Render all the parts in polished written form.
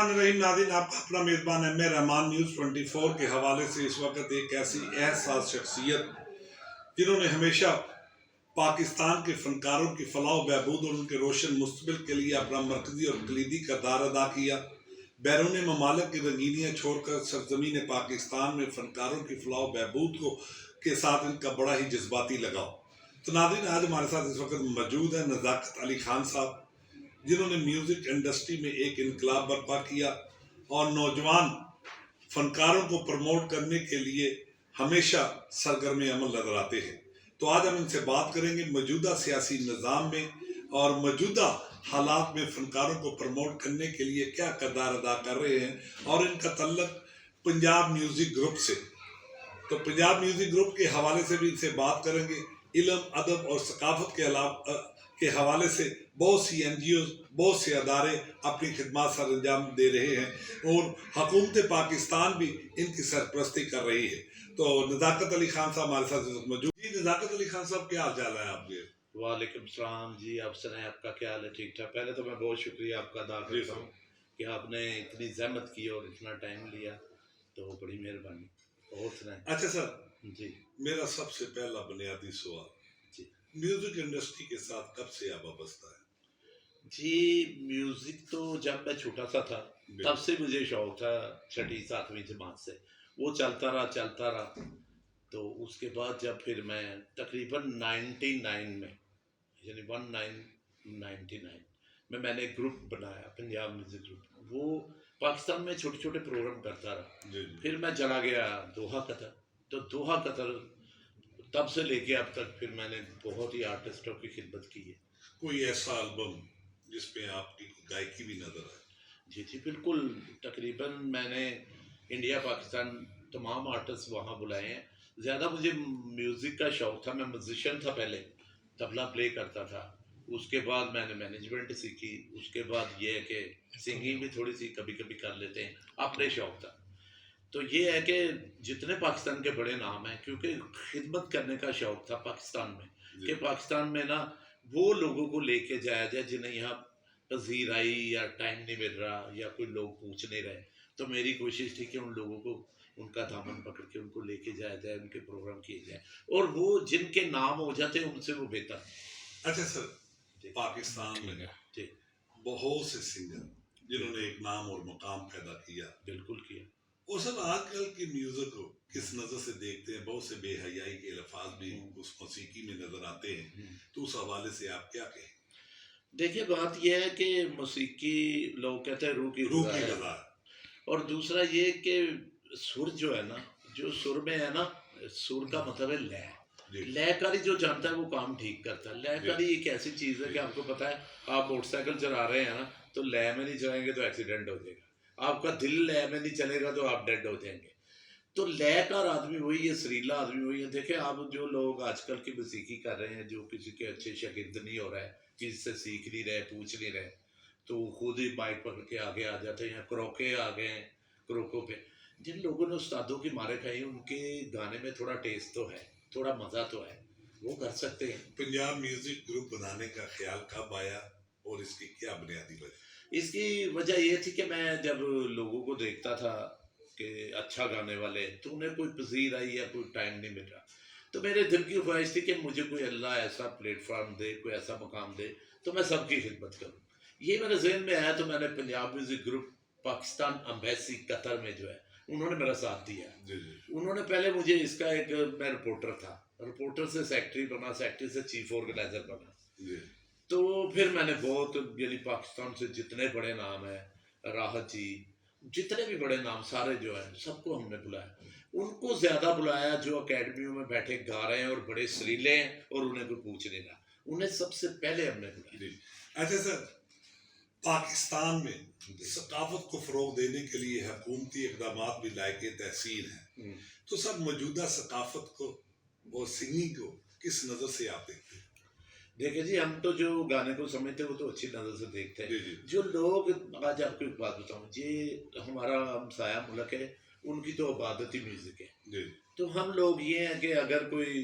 बिस्मिल्लाहिर्रहमानिर्रहीम। नाज़रीन, आपका अपना मेज़बान है मैं रहमान न्यूज़ 24 के हवाले से इस वक्त एक ऐसी एहसास शख्सियत जिन्होंने हमेशा पाकिस्तान के फ़नकारों की फ़लाह बहबूद और उनके रोशन मुस्तक़बिल के लिए अपना मरकज़ी और कलीदी किरदार अदा किया। बैरून ममालिक की रंगीनियाँ छोड़कर सरज़मीन पाकिस्तान में फ़नकारों की फ़लाह बहबूद को के साथ इनका बड़ा ही जज्बाती लगाव। तो नाज़रीन, आज हमारे साथ इस वक्त मौजूद है नज़ाकत अली खान साहब, जिन्होंने म्यूज़िक इंडस्ट्री में एक इनकलाब बर्पा किया और नौजवान फनकारों को प्रमोट करने के लिए हमेशा सरगर्म अमल नजर आते हैं। तो आज हम इनसे बात करेंगे मौजूदा सियासी निज़ाम में और मौजूदा हालात में फनकारों को प्रमोट करने के लिए क्या किरदार अदा कर रहे हैं और इनका तल्लुक पंजाब म्यूज़िक ग्रुप से। तो पंजाब म्यूज़िक ग्रुप के हवाले से भी इनसे बात करेंगे। इल्म, अदब और सकाफत के अलावा के हवाले से बहुत सी NGOs, बहुत से अदारे अपनी खिदमत सर अंजाम दे रहे हैं और हुकूमत पाकिस्तान भी इनकी सरपरस्ती कर रही है। तो नज़ाकत अली खान साहब हमारे साथ मौजूद। जी नज़ाकत अली खान साहब, क्या हाल चाल है आपके? वालेकुम सलाम जी, आप सुनाएं, आपका क्या हाल है? ठीक ठाक। पहले तो मैं बहुत शुक्रिया आपका अदा करता हूँ कि आपने इतनी जहमत की और इतना टाइम लिया, तो बड़ी मेहरबानी। और सुनाएं। अच्छा सर जी, मेरा सबसे पहला बुनियादी सवाल, जी म्यूजिक इंडस्ट्री के साथ कब से आप वाबस्ता है? जी, म्यूज़िक तो जब मैं छोटा सा था तब से मुझे शौक था, छठी सातवीं जमात से वो चलता रहा। तो उसके बाद जब फिर मैं तकरीबन 99 में, यानी 1999 में मैंने एक ग्रुप बनाया, पंजाब म्यूज़िक ग्रुप। वो पाकिस्तान में छोटे छोटे प्रोग्राम करता रहा। जी जी। फिर मैं चला गया दोहा कतर। तो दोहा कतर तब से लेके अब तक फिर मैंने बहुत ही आर्टिस्टों की खिदमत की है। कोई ऐसा एल्बम जिसपे आपकी गायकी भी नजर आए? जी जी बिल्कुल। तकरीबन मैंने इंडिया पाकिस्तान तमाम आर्टिस्ट वहाँ बुलाए हैं। ज़्यादा मुझे म्यूज़िक का शौक़ था, मैं म्यूज़िशियन था पहले, तबला प्ले करता था। उसके बाद मैंने मैनेजमेंट सीखी। उसके बाद ये है कि सिंगिंग भी थोड़ी सी कभी कभी कर लेते हैं, अपने शौक़ था। तो ये है कि जितने पाकिस्तान के बड़े नाम हैं, क्योंकि खिदमत करने का शौक़ था पाकिस्तान में, कि पाकिस्तान में ना वो लोगों को लेके जाया जाए जिन्हें यहाँ पजीर आई या टाइम नहीं मिल रहा या कोई लोग पूछ नहीं रहे। तो मेरी कोशिश थी कि उन लोगों को उनका दामन पकड़ के उनको लेके जाया जाए, उनके प्रोग्राम किए जाए, और वो जिनके नाम हो जाते हैं उनसे वो बेहतर। अच्छा सर, पाकिस्तान में जी बहुत से सिंगर जिन्होंने एक नाम और मकाम पैदा किया, बिल्कुल किया। वो सब आजकल की म्यूजिक को किस नजर से देखते हैं? बहुत से बेहयाई के अल्फाज भी उस मौसीकी में नजर आते हैं, तो उस हवाले से आप क्या कहें? देखिए, बात यह है कि मौसीकी, लोग कहते हैं रूह की गज़ा है। और दूसरा ये कि सुर जो है ना, जो सुर में है ना, सुर का मतलब है लय। लयकारी जो जानता है वो काम ठीक करता है। लयकारी एक ऐसी चीज़ है कि आपको पता है, आप मोटरसाइकिल चला रहे हैं ना, तो लय में नहीं चलाएंगे तो एक्सीडेंट हो जाएगा। आपका दिल लय में नहीं चलेगा तो आप डेड हो जाएंगे। तो लयकार आदमी वही है, सुरीला आदमी वही है। देखिए, आप जो लोग आजकल की मौसीकी कर रहे हैं, जो किसी के अच्छे शागिर्द नहीं हो रहा है, किसी से सीख नहीं रहे, पूछ नहीं रहे, तो खुद ही माइक पकड़ के आगे आ जाते हैं। क्रोके आ गए हैं, क्रोकों पे जिन लोगों ने उस्तादों की मारे खाई, उनके गाने में थोड़ा टेस्ट तो है, थोड़ा मज़ा तो है, वो कर सकते हैं। पंजाब म्यूजिक ग्रुप बनाने का ख्याल कब आया और इसकी क्या बुनियादी वजह? इसकी वजह ये थी कि मैं जब लोगों को देखता था कि अच्छा गाने वाले, तो उन्हें कोई पसीर आई या कोई टाइम नहीं मिल रहा, तो मेरे दिल की ख्वाहिश थी कि मुझे कोई अल्लाह ऐसा प्लेटफॉर्म दे, कोई ऐसा मकाम दे, तो मैं सबकी खिदमत करूँ। ये मेरे जहन में आया, तो मैंने Punjab music group Pakistan embassy Qatar में जो है, उन्होंने मेरा साथ दिया। जी जी। उन्होंने पहले मुझे इसका एक, मैं रिपोर्टर था, रिपोर्टर से सेक्रेटरी बना, सेक्रेटरी से चीफ ऑर्गेनाइजर बना जी। तो फिर मैंने बहुत, यानी पाकिस्तान से जितने बड़े नाम हैं, राहत जी, जितने भी बड़े नाम सारे जो हैं, सबको हमने बुलाया। उनको ज़्यादा बुलाया जो अकेडमियों में बैठे गा रहे हैं और बड़े सरीले हैं और उन्हें कोई पूछ नहीं रहा, उन्हें सबसे पहले हमने बुलाया। अच्छा सर, पाकिस्तान में सकाफत को फ़रोग देने के लिए हुकूमती इक़दाम भी लायक तहसीन है, तो सर मौजूदा सकाफत को और सिंगिंग को किस नज़र से आप देखते हैं? देखिए जी, हम तो जो गाने को समझते हैं वो तो अच्छी नज़र से देखते जी हैं। जी। जो लोग, आज आपको एक बात बताऊं, ये हमारा हमसाया मुल्क है, उनकी तो इबादत ही म्यूज़िक है। जी। तो हम लोग ये हैं कि अगर कोई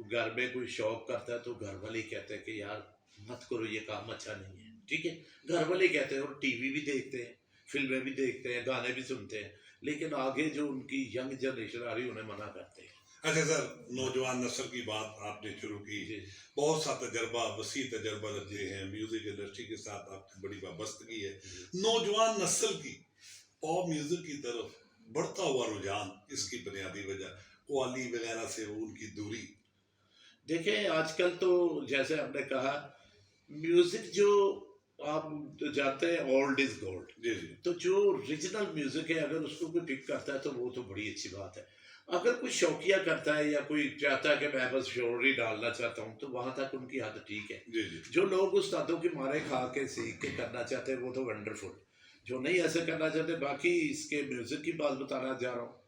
घर में कोई शौक करता है तो घर वाले ही कहते हैं कि यार मत करो, ये काम अच्छा नहीं है, ठीक है, घर वाले कहते हैं, और टीवी भी देखते हैं, फिल्में भी देखते हैं, गाने भी सुनते हैं, लेकिन आगे जो उनकी यंग जनरेशन आ रही है उन्हें मना करते हैं। अच्छा सर, नौजवान नस्ल की बात आपने शुरू की, जी बहुत सा तजर्बा, वसी तजर्बा रखते हैं, म्यूजिक इंडस्ट्री के साथ आपकी बड़ी वाबस्तगी है। नौजवान नस्ल की पॉप म्यूजिक की तरफ बढ़ता हुआ रुझान, इसकी बुनियादी वजह कव्वाली वगैरह से उनकी दूरी। देखिए आजकल तो जैसे आपने कहा म्यूजिक जो आप तो जानते हैं ओल्ड इज गोल्ड। जी जी तो जो ओरिजिनल म्यूजिक है अगर उसको कोई पिक करता है तो वो तो बड़ी अच्छी बात है। अगर कोई शौकिया करता है या कोई चाहता है कि मैं बस शोर ही डालना चाहता हूँ तो वहां तक उनकी हद ठीक है। जी जी जो लोग उस्तादों की मारे खा के सीख के करना चाहते हैं वो तो वंडरफुल। जो नहीं ऐसे करना चाहते, बाकी इसके म्यूजिक की बात बताना चाह रहा हूँ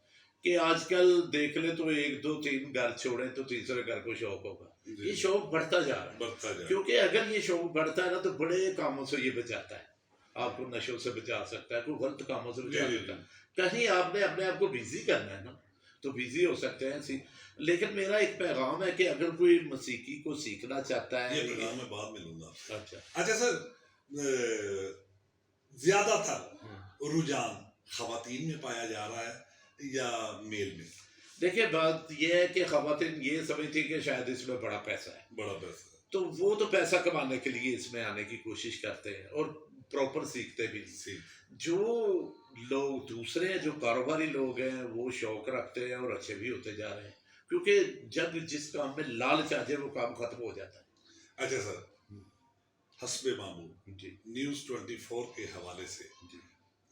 कि आजकल देख ले तो एक दो तीन घर छोड़े तो तीसरे घर को शौक होगा। जी। ये शौक बढ़ता जा रहा है, बढ़ता जाए। क्योंकि अगर ये शौक बढ़ता है ना तो बड़े कामों से ये बचाता है। आपको नशों से बचा सकता है, कोई गलत कामों से जी बचा जी सकता जी है। कहीं आपने अपने आप को बिजी करना है ना तो बिजी हो सकते हैं। लेकिन मेरा एक पैगाम है कि अगर कोई मौसीकी को सीखना चाहता है ये पैगाम मैं बाद में लूंगा। अच्छा अच्छा सर, ज्यादातर रुझान खवातीन में पाया जा रहा है या मेल में? देखिए बात यह है कि खवातीन ये समझती है कि शायद इसमें बड़ा पैसा है, बड़ा पैसा तो वो तो पैसा कमाने के लिए इसमें आने की कोशिश करते हैं और प्रॉपर सीखते भी नहीं। सी जो लोग दूसरे हैं, जो कारोबारी लोग हैं, वो शौक रखते हैं और अच्छे भी होते जा रहे हैं, क्योंकि जब जिस काम में लालच आ जाए वो काम खत्म हो जाता है। अच्छा सर, हस्बे मामूल जी न्यूज़ 24 के हवाले से जी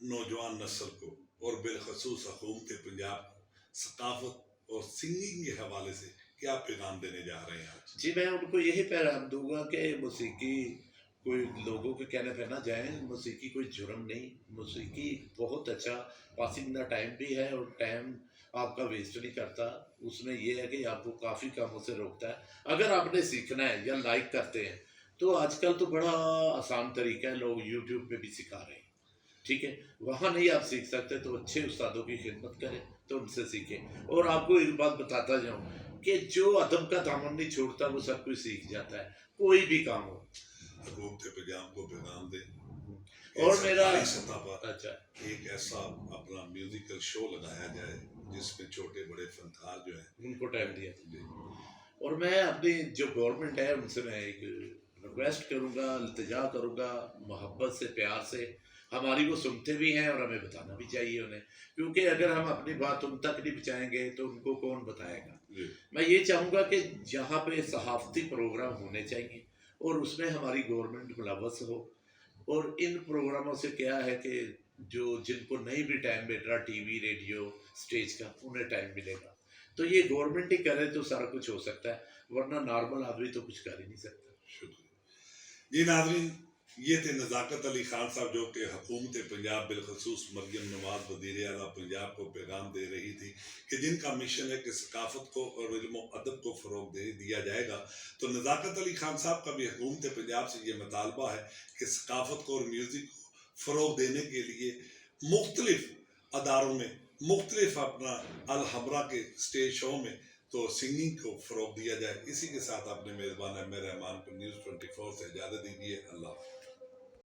नौजवान नस्ल को और बिलखसूस हुकूमत पंजाब को सकाफत और सिंगिंग के हवाले से क्या पैगाम देने जा रहे हैं आज? जी, मैं उनको यही पैगाम दूंगा कि मौसीकी कोई लोगों के कहने पे ना जाए। मौसीकी कोई जुर्म नहीं, मौसीकी बहुत अच्छा पासिंग द टाइम भी है और टाइम आपका वेस्ट नहीं करता। उसमें यह है कि आपको काफ़ी कामों से रोकता है। अगर आपने सीखना है या लाइक करते हैं तो आजकल तो बड़ा आसान तरीका है, लोग यूट्यूब पे भी सिखा रहे हैं। ठीक है, वहाँ नहीं आप सीख सकते तो अच्छे उस्तादों की खिदमत करें, तो उनसे सीखें। और आपको एक बात बताता जाऊँ कि जो अदब का दामन नहीं छोड़ता वो सब कुछ सीख जाता है, कोई भी काम हो। हुकूमत पंजाब को पैगाम दें और मेरा सरकारी सतह पर अच्छा एक ऐसा अपना म्यूजिकल शो लगाया जाए जिसमें छोटे बड़े फनकार जो हैं उनको टाइम दिया। जी, और मैं अपनी जो गवर्नमेंट है उनसे मैं एक रिक्वेस्ट करूँगा, इल्तिजा करूँगा, मोहब्बत से, प्यार से। हमारी वो सुनते भी हैं और हमें बताना भी चाहिए उन्हें, क्योंकि अगर हम अपनी बात उन तक नहीं पहुँचाएंगे तो उनको कौन बताएगा। जी, मैं ये चाहूँगा कि जहाँ पे सहाफ़ती प्रोग्राम होने चाहिए और उसमें हमारी गवर्नमेंट मुलव्वस हो। और इन प्रोग्रामों से क्या है कि जो जिनको नहीं भी टाइम मिल रहा टीवी रेडियो स्टेज का, उन्हें टाइम मिलेगा। तो ये गवर्नमेंट ही करे तो सारा कुछ हो सकता है, वरना नॉर्मल आदमी तो कुछ कर ही नहीं सकता। शुक्रिया जी। नाज़रीन, ये थे नज़ाकत अली खान साहब जो कि हुकूमत पंजाब बिलखसूस मरियम नवाज वज़ीर आला पंजाब को पैगाम दे रही थी कि जिनका मिशन है कि सकाफत को और इल्म व अदब को फ़रोग दे दिया जाएगा। तो नज़ाकत अली खान साहब का भी हुकूमत पंजाब से ये मुतालबा है कि सकाफत को और म्यूज़िक को फ़रोग देने के लिए मुख्तलिफ अदारों में, मुख्तलिफ अपना अलहमरा के स्टेज शो में तो सिंगिंग को फ़रोग दिया जाए। इसी के साथ अपने मेज़बान एम ए रहमान को न्यूज़ 24 से इजाज़त दीजिए। अल्लाह।